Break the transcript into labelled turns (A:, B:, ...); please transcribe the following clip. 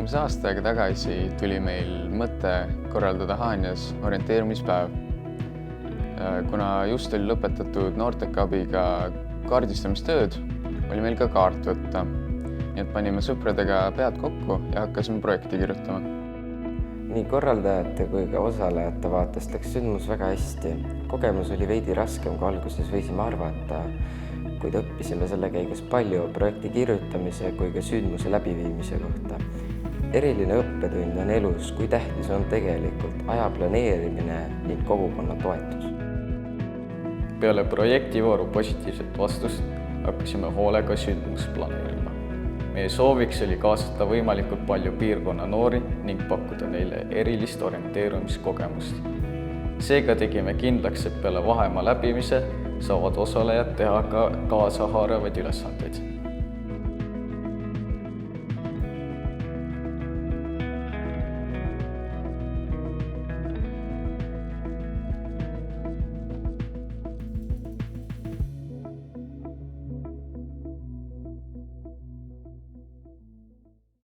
A: Umbes aasta aega tagasi tuli meil mõte korraldada Haanjas orienteerumispäev. Kuna just oli lõpetatud noorteka abiga kaardistamistööd, oli meil ka kaart võtta. Nii et panime sõpradega pead kokku ja hakkasime projekti kirjutama.
B: Nii korraldajate kui ka osalejate vaatest läks sündmus väga hästi. Kogemus oli veidi raskem, kui alguses võisime arvata, kuid õppisime selle käigus palju projekti kirjutamise kui ka sündmuse läbiviimise kohta. Eriline õppetund on elus, kui tähtis on tegelikult aja planeerimine ning kogukonna toetus.
C: Peale projektivooru positiivset vastust hakkasime hoolega sündmust planeerima. Meie sooviks oli kaasata võimalikult palju piirkonna noori ning pakkuda neile erilist orienteerumiskogemust. Seega tegime kindlaks, et peale vahemaa läbimise saavad osalejad teha ka kaasahaaravaid ülesandeid.